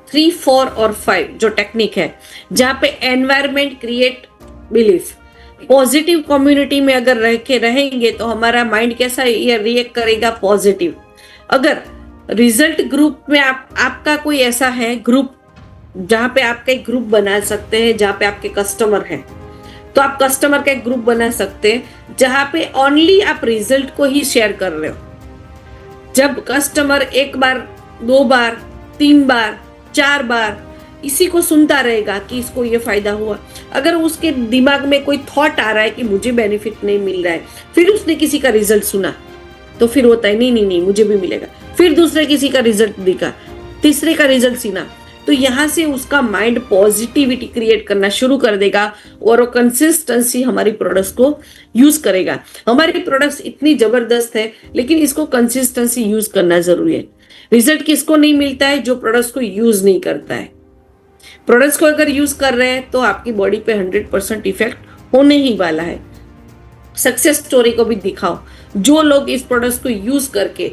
3, 4 और 5 जो टेक्निक है, जहां पे environment create belief. Positive community में अगर रह के रहेंगे तो हमारा माइंड कैसा ये रिएक्ट करेगा? पॉजिटिव। अगर रिजल्ट ग्रुप में आपका कोई ऐसा है ग्रुप, जहां पे आपका एक ग्रुप बना सकते हैं, जहां पे आपके कस्टमर हैं, तो आप कस्टमर का एक ग्रुप बना सकते हैं जहां पे ओनली आप रिजल्ट को ही शेयर कर रहे हो। जब कस्टमर 1 बार, 2 बार, 3 बार, 4 बार इसी को सुनता रहेगा कि इसको ये फायदा हुआ, अगर उसके दिमाग में कोई थॉट आ रहा है कि मुझे बेनिफिट नहीं मिल रहा है, फिर उसने किसी का रिजल्ट सुना, तो फिर होता है नहीं नहीं नहीं मुझे भी मिलेगा, फिर दूसरे किसी का रिजल्ट दिखा, तीसरे का रिजल्ट सुना, तो यहाँ से उसका माइंड पॉजिटिविटी क्रिएट करना शुरू कर देगा, और वो कंसिस्टेंसी हमारी प्रोडक्ट्स को यूज करेगा। हमारी प्रोडक्ट्स इतनी जबरदस्त है, लेकिन इसको कंसिस्टेंसी यूज करना जरूरी है। रिजल्ट किसको नहीं मिलता है? जो प्रोडक्ट्स को यूज नहीं करता है। प्रोडक्ट्स को अगर यूज कर रहे हैं तो आपकी बॉडी पे 100% इफेक्ट होने ही वाला है। सक्सेस स्टोरी को भी दिखाओ, जो लोग इस प्रोडक्ट्स को यूज करके,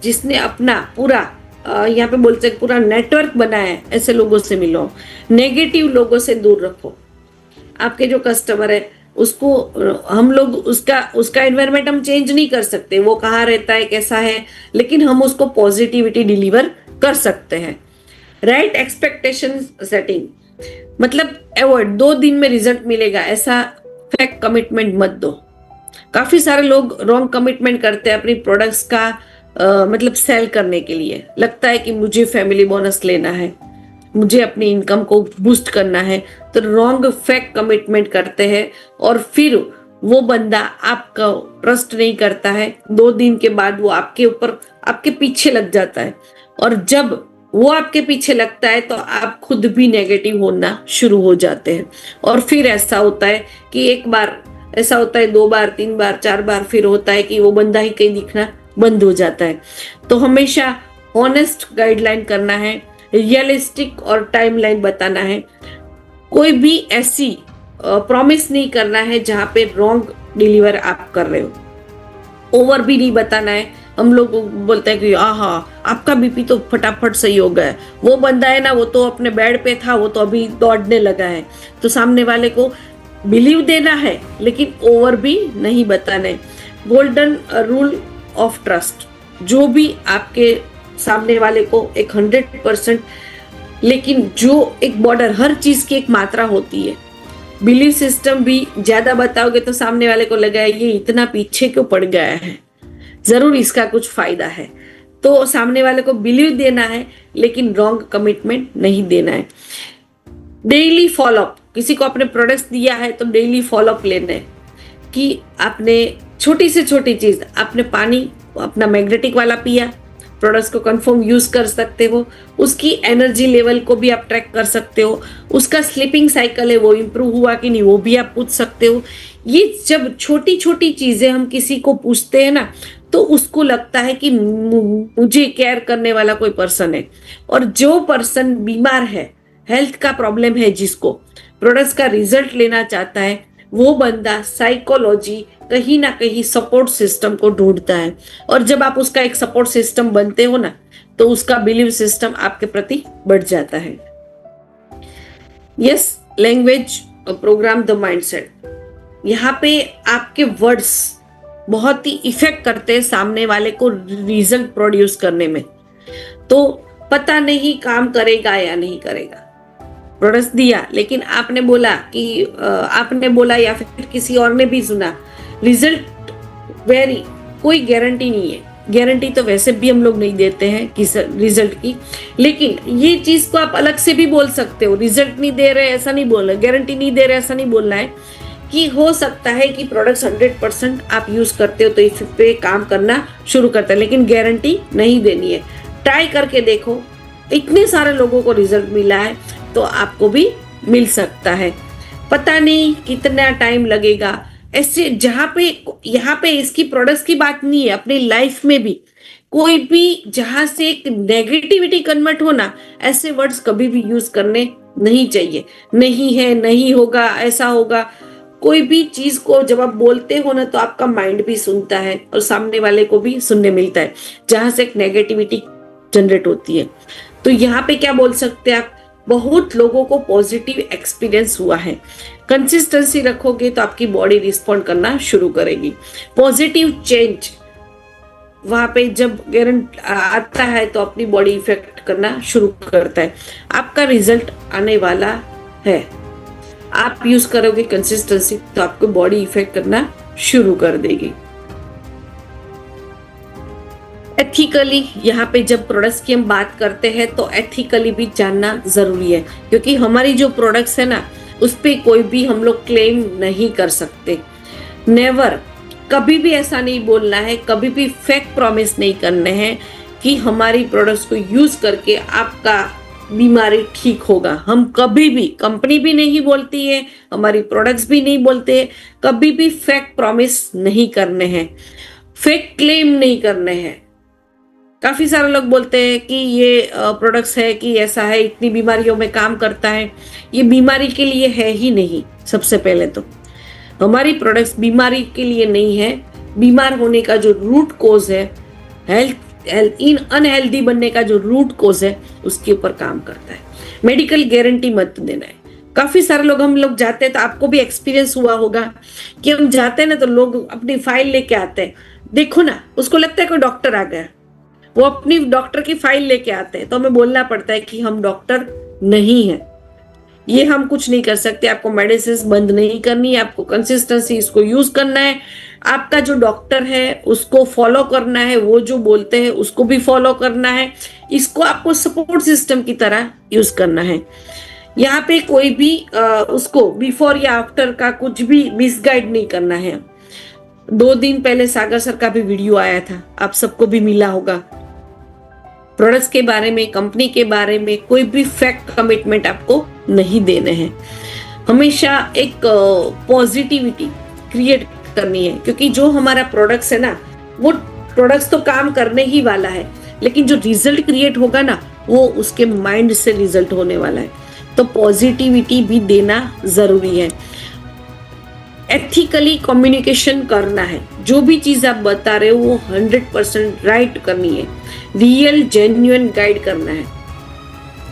जिसने अपना पूरा यहाँ पे बोलते हैं पूरा नेटवर्क बनाया है, ऐसे लोगों से मिलो। नेगेटिव लोगों से दूर रखो। आपके जो कस्टमर है उसको हम लोग उसका एनवायरनमेंट हम चेंज नहीं कर सकते, वो कहाँ रहता है, कैसा है, लेकिन हम उसको पॉजिटिविटी डिलीवर कर सकते हैं। राइट एक्सपेक्टेशन सेटिंग, मतलब अवॉइड 2 दिन में रिजल्ट मिलेगा ऐसा फेक कमिटमेंट मत दो। काफी सारे लोग रॉन्ग कमिटमेंट करते हैं अपनी प्रोडक्ट्स का मतलब सेल करने के लिए। लगता है कि मुझे फैमिली बोनस लेना है, मुझे अपनी इनकम को बूस्ट करना है, तो रॉन्ग फेक कमिटमेंट करते हैं, और फिर वो बंदा आपका ट्रस्ट नहीं करता है। 2 दिन के बाद वो आपके पीछे लग जाता है, और जब वो आपके पीछे लगता है तो आप खुद भी नेगेटिव होना शुरू हो जाते हैं। और फिर ऐसा होता है कि 1 बार ऐसा होता है, 2 बार, 3 बार, 4 बार, फिर होता है कि वो बंदा ही कहीं दिखना बंद हो जाता है। तो हमेशा ऑनेस्ट गाइडलाइन करना है, रियलिस्टिक और टाइमलाइन बताना है। कोई भी ऐसी प्रॉमिस नहीं करना है जहां पे रॉन्ग डिलीवर आप कर रहे हो। ओवर भी नहीं बताना है। हम लोग बोलते हैं कि आहा आपका बीपी तो फटाफट सही हो गया, वो बंदा है ना वो तो अपने बेड पे था, वो तो अभी दौड़ने लगा है। तो सामने वाले को बिलीव देना है, लेकिन ओवर भी नहीं बताना है। गोल्डन रूल ऑफ ट्रस्ट, जो भी आपके सामने वाले को एक 100%, लेकिन जो एक बॉर्डर, हर चीज की एक मात्रा होती है। बिलीव सिस्टम भी ज्यादा बताओगे तो सामने वाले को लगा ये इतना पीछे क्यों पड़ गया है, जरूर इसका कुछ फायदा है। तो सामने वाले को बिलीव देना है, लेकिन रॉन्ग कमिटमेंट नहीं देना है। डेली फॉलोअप, किसी को अपने प्रोडक्ट्स दिया है तो डेली फॉलोअप लेना है कि आपने छोटी से छोटी चीज, आपने पानी अपना मैग्नेटिक वाला पिया, प्रोडक्ट्स को कंफर्म यूज कर सकते हो, उसकी एनर्जी लेवल को भी आप ट्रैक कर सकते हो, उसका स्लीपिंग साइकिल है वो इम्प्रूव हुआ कि नहीं वो भी आप पूछ सकते हो। ये जब छोटी छोटी चीजें हम किसी को पूछते हैं ना, तो उसको लगता है कि मुझे केयर करने वाला कोई पर्सन है। और जो पर्सन बीमार है, हेल्थ का प्रॉब्लम है, जिसको प्रोडक्ट्स का रिजल्ट लेना चाहता है, वो बंदा साइकोलॉजी कहीं ना कहीं सपोर्ट सिस्टम को ढूंढता है। और जब आप उसका एक सपोर्ट सिस्टम बनते हो ना, तो उसका बिलीव सिस्टम आपके प्रति बढ़ जाता है। Yes, language program the mindset. यहाँ पे आपके वर्ड्स बहुत ही इफेक्ट करते हैं सामने वाले को रिजल्ट प्रोड्यूस करने में। तो पता नहीं काम करेगा या नहीं करेगा, प्रोडक्ट दिया लेकिन आपने बोला या फिर किसी और ने भी सुना, रिजल्ट वेरी, कोई गारंटी नहीं है। गारंटी तो वैसे भी हम लोग नहीं देते हैं किस रिजल्ट की, लेकिन ये चीज को आप अलग से भी बोल सकते हो। रिजल्ट नहीं दे रहे ऐसा नहीं बोलना, गारंटी नहीं दे रहे ऐसा नहीं बोलना है कि हो सकता है कि प्रोडक्ट्स 100% आप यूज करते हो तो इस पे काम करना शुरू करता है, लेकिन गारंटी नहीं देनी है। ट्राई करके देखो, इतने सारे लोगों को रिजल्ट मिला है तो आपको भी मिल सकता है। पता नहीं कितना टाइम लगेगा। ऐसे यहाँ पे इसकी प्रोडक्ट्स की बात नहीं है, अपनी लाइफ में भी कोई भी जहां से एक नेगेटिविटी कन्वर्ट होना, ऐसे वर्ड्स कभी भी यूज करने नहीं चाहिए। नहीं है, नहीं होगा, ऐसा होगा। कोई भी चीज को जब आप बोलते हो ना, तो आपका माइंड भी सुनता है और सामने वाले को भी सुनने मिलता है, जहां से एक नेगेटिविटी जनरेट होती है। तो यहाँ पे क्या बोल सकते हैं आप, बहुत लोगों को पॉजिटिव एक्सपीरियंस हुआ है। कंसिस्टेंसी रखोगे तो आपकी बॉडी रिस्पॉन्ड करना शुरू करेगी। पॉजिटिव चेंज वहां पे जब गारंटी आता है तो अपनी बॉडी इफेक्ट करना शुरू करता है। आपका रिजल्ट आने वाला है। आप यूज करोगे कंसिस्टेंसी तो आपको बॉडी इफेक्ट करना शुरू कर देगी। एथिकली, यहाँ पे जब प्रोडक्ट्स की हम बात करते हैं तो एथिकली भी जानना जरूरी है, क्योंकि हमारी जो प्रोडक्ट्स है ना, उस पे कोई भी हम लोग क्लेम नहीं कर सकते। नेवर, कभी भी ऐसा नहीं बोलना है, कभी भी फेक प्रॉमिस नहीं करने हैं कि हमारी प्रोडक्ट्स को यूज करके आपका बीमारी ठीक होगा। हम कभी भी, कंपनी भी नहीं बोलती है, हमारी प्रोडक्ट्स भी नहीं बोलते, कभी भी फेक प्रॉमिस नहीं करने हैं, फेक क्लेम नहीं करने हैं। काफी सारे लोग बोलते हैं कि ये प्रोडक्ट्स है कि ऐसा है, इतनी बीमारियों में काम करता है। ये बीमारी के लिए है ही नहीं। सबसे पहले तो हमारी प्रोडक्ट्स बीमारी के लिए नहीं है। बीमार होने का जो रूट कोज है, अनहेल्दी बनने का जो रूट कोज है, उसके ऊपर काम करता है। मेडिकल गारंटी मत देना है। काफी सारे लोग, हम लोग जाते हैं तो आपको भी एक्सपीरियंस हुआ होगा कि हम जाते हैं ना, तो लोग अपनी फाइल लेके आते हैं। देखो ना, उसको लगता है कोई डॉक्टर आ गया, वो अपनी डॉक्टर की फाइल लेके आते हैं। तो हमें बोलना पड़ता है कि हम डॉक्टर नहीं है, ये हम कुछ नहीं कर सकते। आपको मेडिसिन बंद नहीं करनी है, आपको कंसिस्टेंसी इसको यूज करना है। आपका जो डॉक्टर है उसको फॉलो करना है, वो जो बोलते हैं उसको भी फॉलो करना है। इसको आपको सपोर्ट सिस्टम की तरह यूज करना है। यहाँ पे कोई भी उसको बिफोर या आफ्टर का कुछ भी मिसगाइड नहीं करना है। 2 दिन पहले सागर सर का भी वीडियो आया था, आप सबको भी मिला होगा। प्रोडक्ट्स के बारे में, कंपनी के बारे में कोई भी फैक्ट कमिटमेंट आपको नहीं देने हैं। हमेशा एक पॉजिटिविटी क्रिएट करनी है, क्योंकि जो हमारा प्रोडक्ट्स है ना, वो प्रोडक्ट्स तो काम करने ही वाला है, लेकिन जो रिजल्ट क्रिएट होगा ना, वो उसके माइंड से रिजल्ट होने वाला है। तो पॉजिटिविटी भी देना जरूरी है। एथिकली कम्युनिकेशन करना है। जो भी चीज आप बता रहे हो वो 100% राइट करनी है। रियल जेन्युइन गाइड करना है।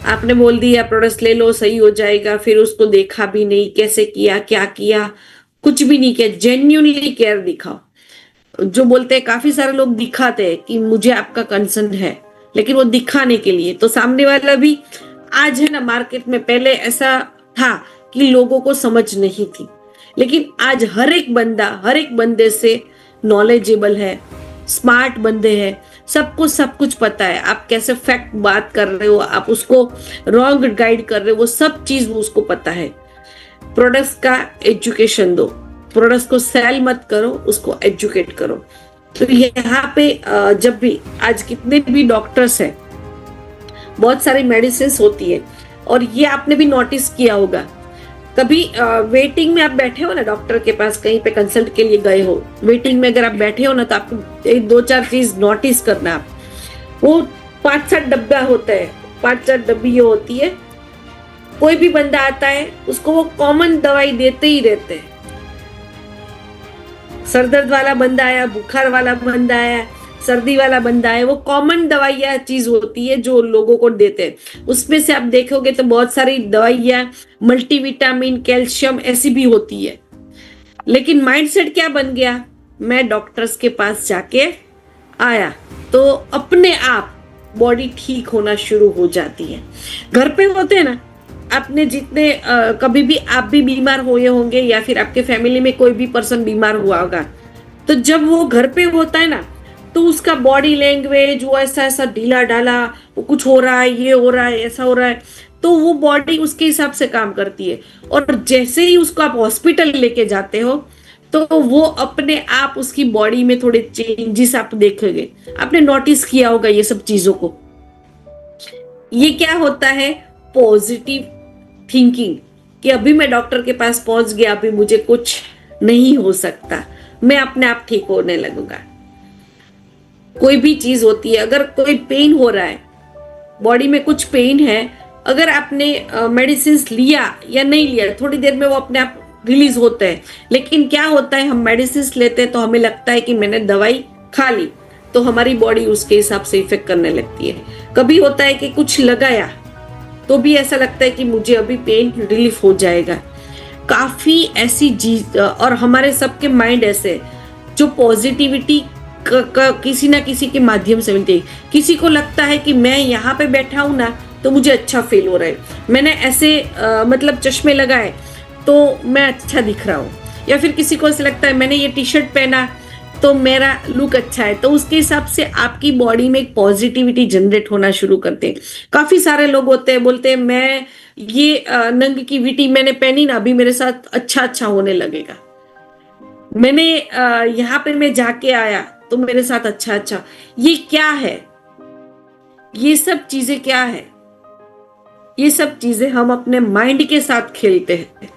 आपने बोल दिया प्रोडक्ट्स ले लो सही हो जाएगा, फिर उसको देखा भी नहीं, कैसे किया, क्या किया, कुछ भी नहीं किया। जेन्युइनली केयर दिखाओ। जो बोलते हैं, काफी सारे लोग दिखाते हैं कि मुझे आपका कंसर्न है, लेकिन वो दिखाने के लिए। तो सामने वाला भी, आज है ना मार्केट में, पहले ऐसा था कि लोगों को समझ नहीं थी, लेकिन आज हर एक बंदे से नॉलेजेबल है, स्मार्ट बंदे हैं, सबको सब कुछ पता है। आप कैसे फैक्ट बात कर रहे हो, आप उसको रॉन्ग गाइड कर रहे हो, वो सब चीज उसको पता है। प्रोडक्ट्स का एजुकेशन दो। प्रोडक्ट्स को सेल मत करो, उसको एजुकेट करो। तो यहाँ पे जब भी आज कितने भी डॉक्टर्स हैं, बहुत सारी मेडिसिन होती है, और ये आपने भी नोटिस किया होगा, कभी वेटिंग में आप बैठे हो ना डॉक्टर के पास, कहीं पे कंसल्ट के लिए गए हो, वेटिंग में अगर आप बैठे हो ना, तो आपको एक दो चार चीज नोटिस करना। आप वो 5-7 डब्बा होता है, 5-4 डब्बी ये होती है, कोई भी बंदा आता है उसको वो कॉमन दवाई देते ही रहते हैं। सर दर्द वाला बंदा आया, बुखार वाला बंदा आया, सर्दी वाला बंदा है, वो कॉमन दवाइयाँ चीज होती है जो लोगों को देते हैं। उसमें से आप देखोगे तो बहुत सारी दवाइयाँ मल्टीविटामिन, कैल्शियम ऐसी भी होती है। लेकिन माइंडसेट क्या बन गया, मैं डॉक्टर्स के पास जाके आया तो अपने आप बॉडी ठीक होना शुरू हो जाती है। घर पे होते हैं ना, आपने जितने कभी भी आप भी बीमार हुए होंगे या फिर आपके फैमिली में कोई भी पर्सन बीमार हुआ होगा, तो जब वो घर पे होता है ना, तो उसका बॉडी लैंग्वेज वो ऐसा ऐसा ढीला ढाला, वो कुछ हो रहा है, ये हो रहा है, ऐसा हो रहा है, तो वो बॉडी उसके हिसाब से काम करती है। और जैसे ही उसको आप हॉस्पिटल लेके जाते हो, तो वो अपने आप उसकी बॉडी में थोड़े चेंजेस आप देखोगे। आपने नोटिस किया होगा ये सब चीजों को। ये क्या होता है, पॉजिटिव थिंकिंग, कि अभी मैं डॉक्टर के पास पहुंच गया, अभी मुझे कुछ नहीं हो सकता, मैं अपने आप ठीक होने लगूंगा। कोई भी चीज होती है, अगर कोई पेन हो रहा है, बॉडी में कुछ पेन है, अगर आपने मेडिसिन लिया या नहीं लिया, थोड़ी देर में वो अपने आप रिलीज होता है। लेकिन क्या होता है, हम मेडिसिन लेते हैं तो हमें लगता है कि मैंने दवाई खा ली, तो हमारी बॉडी उसके हिसाब से इफेक्ट करने लगती है। कभी होता है कि कुछ लगाया तो भी ऐसा लगता है कि मुझे अभी पेन रिलीफ हो जाएगा। काफी ऐसी चीज, और हमारे सबके माइंड ऐसे जो पॉजिटिविटी किसी ना किसी के माध्यम से मिलती है। किसी को लगता है कि मैं यहाँ पे बैठा हूं ना, तो मुझे अच्छा फील हो रहा है, मैंने ऐसे मतलब चश्मे लगाए तो मैं अच्छा दिख रहा हूँ, या फिर किसी को ऐसा लगता है मैंने ये टी शर्ट पहना तो मेरा लुक अच्छा है, तो उसके हिसाब से आपकी बॉडी में एक पॉजिटिविटी जनरेट होना शुरू करते हैं। काफी सारे लोग होते हैं, बोलते हैं मैं ये नंग की विटी मैंने पहनी ना, अभी मेरे साथ अच्छा अच्छा होने लगेगा, मैंने यहाँ पे मैं जाके आया तो मेरे साथ अच्छा अच्छा। ये क्या है, ये सब चीजें क्या है, ये सब चीजें हम अपने माइंड के साथ खेलते हैं।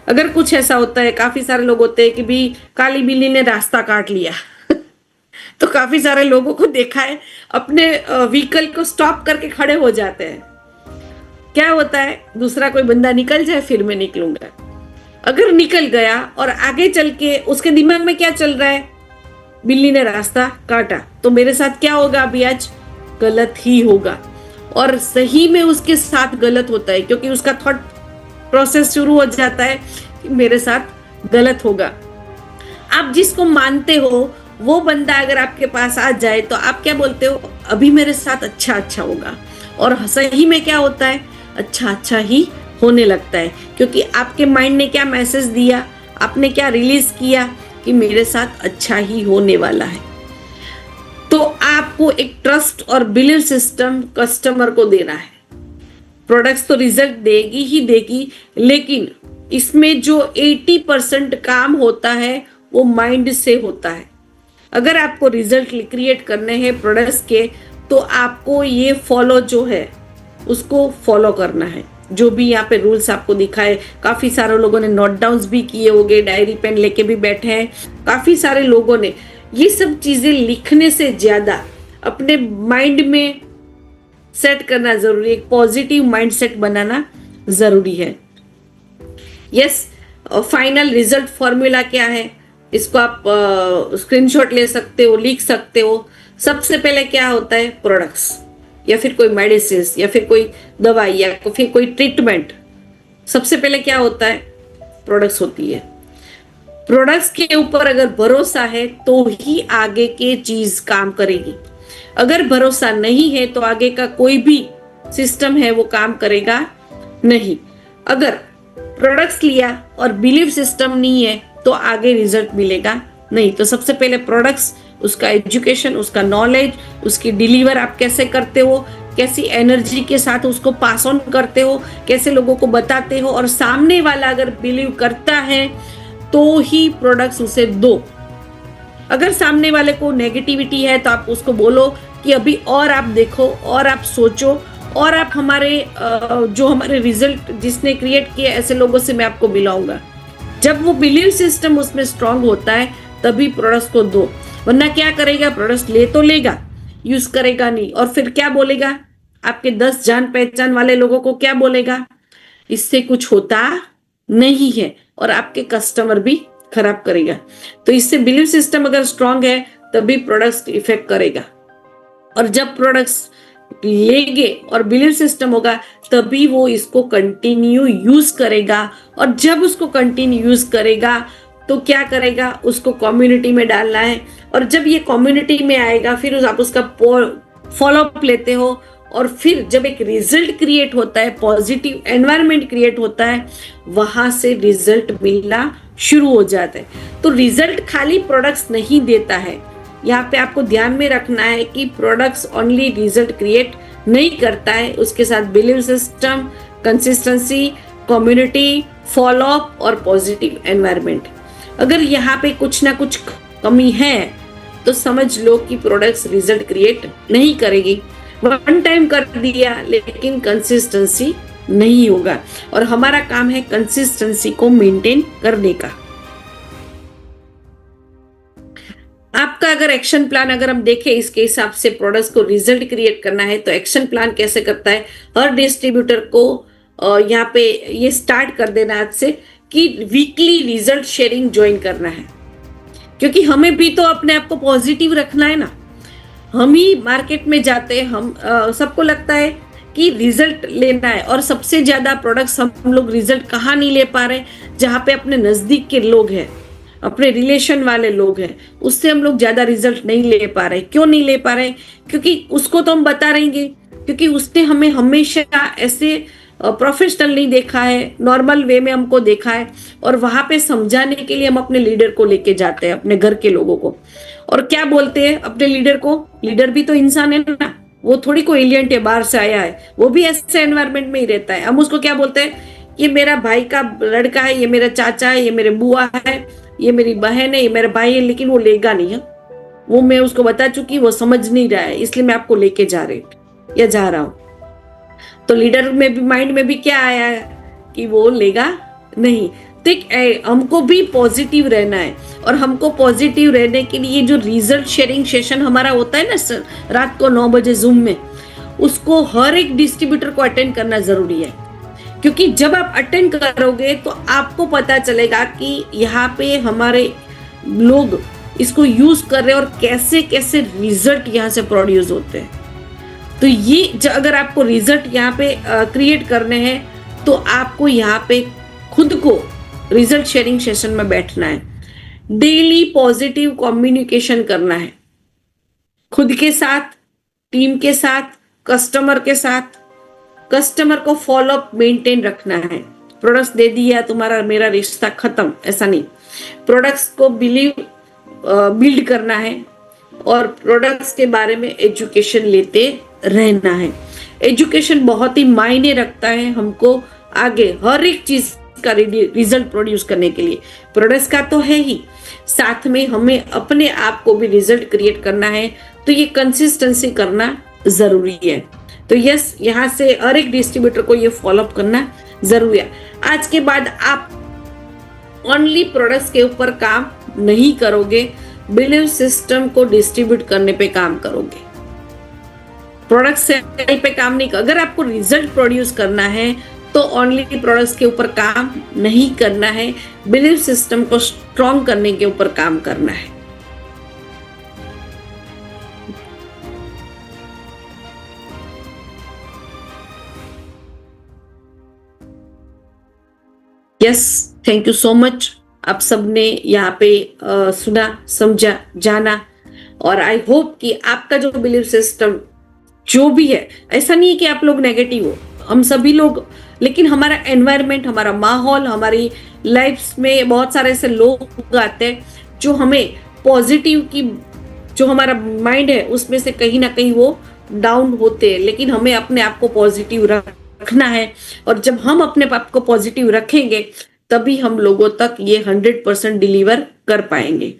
अगर कुछ ऐसा होता है, काफी सारे लोग होते हैं कि भी काली बिल्ली ने रास्ता काट लिया तो काफी सारे लोगों को देखा है अपने व्हीकल को स्टॉप करके खड़े हो जाते हैं। क्या होता है, दूसरा कोई बंदा निकल जाए फिर मैं निकलूंगा। अगर निकल गया और आगे चल के उसके दिमाग में क्या चल रहा है, बिल्ली ने रास्ता काटा तो मेरे साथ क्या होगा, अभी आज गलत ही होगा। और सही में उसके साथ गलत होता है, क्योंकि उसका थॉट प्रोसेस शुरू हो जाता है कि मेरे साथ गलत होगा। आप जिसको मानते हो वो बंदा अगर आपके पास आ जाए तो आप क्या बोलते हो, अभी मेरे साथ अच्छा अच्छा होगा। और सही में क्या होता है, अच्छा अच्छा ही होने लगता है, क्योंकि आपके माइंड ने क्या मैसेज दिया, आपने क्या रिलीज किया कि मेरे साथ अच्छा ही होने वाला है। तो आपको एक ट्रस्ट और बिलीव सिस्टम कस्टमर को देना है। प्रोडक्ट्स तो रिजल्ट देगी ही देगी, लेकिन इसमें जो 80% काम होता है वो माइंड से होता है। अगर आपको रिजल्ट क्रिएट करने हैं प्रोडक्ट्स के, तो आपको ये फॉलो जो है उसको फॉलो करना है। जो भी यहाँ पे रूल्स आपको दिखाए, काफी सारे लोगों ने नोट डाउन भी किए होंगे, डायरी पेन लेके भी बैठे हैं काफी सारे लोगों ने। ये सब चीजें लिखने से ज्यादा अपने माइंड में सेट करना जरूरी है, एक पॉजिटिव माइंडसेट बनाना जरूरी है। यस, फाइनल रिजल्ट फॉर्मूला क्या है, इसको आप स्क्रीनशॉट ले सकते हो, लिख सकते हो। सबसे पहले क्या होता है, प्रोडक्ट्स या फिर कोई मेडिसिन या फिर कोई दवाई या फिर कोई ट्रीटमेंट, सबसे पहले क्या होता है, प्रोडक्ट्स होती है। प्रोडक्ट्स के ऊपर अगर भरोसा है तो ही आगे के चीज काम करेगी। अगर भरोसा नहीं है तो आगे का कोई भी सिस्टम है वो काम करेगा नहीं। अगर प्रोडक्ट्स लिया और बिलीव सिस्टम नहीं है तो आगे रिजल्ट मिलेगा नहीं। तो सबसे पहले प्रोडक्ट्स, उसका एजुकेशन, उसका नॉलेज, उसकी डिलीवर आप कैसे करते हो, कैसी एनर्जी के साथ उसको पास ऑन करते हो, कैसे लोगों को बताते हो, और सामने वाला अगर बिलीव करता है तो ही प्रोडक्ट्स उसे दो। अगर सामने वाले को नेगेटिविटी है तो आप उसको बोलो कि अभी और आप देखो और आप सोचो और आप जो हमारे रिजल्ट जिसने क्रिएट किए ऐसे लोगों से मैं आपको मिलाऊंगा। जब वो बिलीव सिस्टम उसमें स्ट्रांग होता है तभी प्रोडक्ट्स को दो, वरना क्या करेगा, प्रोडक्ट्स ले तो लेगा, यूज करेगा नहीं, और फिर क्या बोलेगा, आपके 10 जान पहचान वाले लोगों को क्या बोलेगा, इससे कुछ होता नहीं है, और आपके कस्टमर भी खराब करेगा। तो इससे बिलीव सिस्टम अगर स्ट्रांग है तभी प्रोडक्ट्स इफेक्ट करेगा, और जब प्रोडक्ट्स लेंगे और बिलीव सिस्टम होगा तभी वो इसको कंटिन्यू यूज करेगा, और जब उसको कंटिन्यू यूज करेगा तो क्या करेगा, उसको कम्युनिटी में डालना है, और जब ये कम्युनिटी में आएगा फिर आप उसका फॉलोअप लेते हो, और फिर जब एक रिजल्ट क्रिएट होता है, पॉजिटिव एनवायरनमेंट क्रिएट होता है, वहां से रिजल्ट मिलना शुरू हो जाता है। तो रिजल्ट खाली प्रोडक्ट्स नहीं देता है, यहाँ पे आपको ध्यान में रखना है कि प्रोडक्ट्स ओनली रिजल्ट क्रिएट नहीं करता है, उसके साथ believe system, consistency, community, follow up और पॉजिटिव एनवायरनमेंट। अगर यहाँ पे कुछ ना कुछ कमी है तो समझ लो कि प्रोडक्ट्स रिजल्ट क्रिएट नहीं करेगी। वन टाइम कर दिया लेकिन कंसिस्टेंसी नहीं होगा, और हमारा काम है कंसिस्टेंसी को मेंटेन करने का। आपका अगर एक्शन प्लान अगर हम देखें इसके हिसाब से प्रोडक्ट्स को रिजल्ट क्रिएट करना है तो एक्शन प्लान कैसे करता है, हर डिस्ट्रीब्यूटर को यहाँ पे ये स्टार्ट कर देना आज से कि वीकली रिजल्ट शेयरिंग ज्वाइन करना है, क्योंकि हमें भी तो अपने आप को पॉजिटिव रखना है ना। हम ही मार्केट में जाते हैं, हम सबको लगता है कि रिजल्ट लेना है, और सबसे ज्यादा प्रोडक्ट्स हम लोग रिजल्ट कहाँ नहीं ले पा रहे, जहाँ पे अपने नजदीक के लोग हैं, अपने रिलेशन वाले लोग हैं, उससे हम लोग ज्यादा रिजल्ट नहीं ले पा रहे। क्यों नहीं ले पा रहे, क्योंकि उसको तो हम बता रहेंगे, क्योंकि उसने हमें हमेशा ऐसे प्रोफेशनल नहीं देखा है, नॉर्मल वे में हमको देखा है, और वहां पे समझाने के लिए हम अपने लीडर को लेके जाते हैं, अपने घर के लोगों को, और क्या बोलते हैं अपने लीडर को, लीडर भी तो इंसान है ना, वो थोड़ी कोई एलियंट है बाहर से आया है, वो भी ऐसे एनवायरनमेंट में ही रहता है। हम उसको क्या बोलते हैं, ये मेरा भाई का लड़का है, ये मेरा चाचा है, ये मेरे बुआ है, ये मेरी बहन है, ये मेरा भाई है, लेकिन वो लेगा नहीं है, वो मैं उसको बता चुकी, वो समझ नहीं रहा है, इसलिए मैं आपको लेके जा रही या जा रहा हूं। तो लीडर में भी माइंड में भी क्या आया है कि वो लेगा नहीं। तो हमको भी पॉजिटिव रहना है, और हमको पॉजिटिव रहने के लिए जो रिजल्ट शेयरिंग सेशन हमारा होता है ना रात को 9 बजे जूम में, उसको हर एक डिस्ट्रीब्यूटर को अटेंड करना जरूरी है, क्योंकि जब आप अटेंड करोगे तो आपको पता चलेगा कि यहाँ पे हमारे लोग इसको यूज कर रहे हैं और कैसे कैसे रिजल्ट यहाँ से प्रोड्यूस होते हैं। तो ये अगर आपको रिजल्ट यहाँ पे क्रिएट करने हैं तो आपको यहाँ पे खुद को रिजल्ट शेयरिंग सेशन में बैठना है, डेली पॉजिटिव कम्युनिकेशन करना है, खुद के साथ, टीम के साथ, कस्टमर के साथ। कस्टमर को फॉलोअप मेंटेन रखना है। प्रोडक्ट्स दे दिया तुम्हारा मेरा रिश्ता खत्म, ऐसा नहीं। प्रोडक्ट्स को बिल्ड करना है, और प्रोडक्ट्स के बारे में एजुकेशन लेते रहना है। एजुकेशन बहुत ही मायने रखता है हमको आगे हर एक चीज का रिजल्ट प्रोड्यूस करने के लिए। प्रोडक्ट्स का तो है ही, साथ में हमें अपने आप को भी रिजल्ट क्रिएट करना है, तो ये कंसिस्टेंसी करना जरूरी है। तो यस, यहाँ से हर एक डिस्ट्रीब्यूटर को ये फॉलोअप करना जरूरी है। आज के बाद आप ओनली प्रोडक्ट्स के ऊपर काम नहीं करोगे, बिलीव सिस्टम को डिस्ट्रीब्यूट करने पे काम करोगे। प्रोडक्ट सेल पे काम नहीं। अगर आपको रिजल्ट प्रोड्यूस करना है तो ओनली प्रोडक्ट्स के ऊपर काम नहीं करना है, बिलीव सिस्टम को स्ट्रॉन्ग करने के ऊपर काम करना है। Yes, thank you so much. आप सबने यहाँ पे सुना, समझा, जाना, और आई होप कि आपका जो बिलीव सिस्टम जो भी है, ऐसा नहीं है कि आप लोग नेगेटिव हो, हम सभी लोग, लेकिन हमारा एनवायरनमेंट, हमारा माहौल, हमारी लाइफ में बहुत सारे ऐसे लोग आते हैं जो हमें पॉजिटिव की, जो हमारा माइंड है उसमें से कहीं ना कहीं वो डाउन होते हैं, लेकिन हमें अपने आप को पॉजिटिव रखना है। और जब हम अपने आप को पॉजिटिव रखेंगे तभी हम लोगों तक ये 100% डिलीवर कर पाएंगे।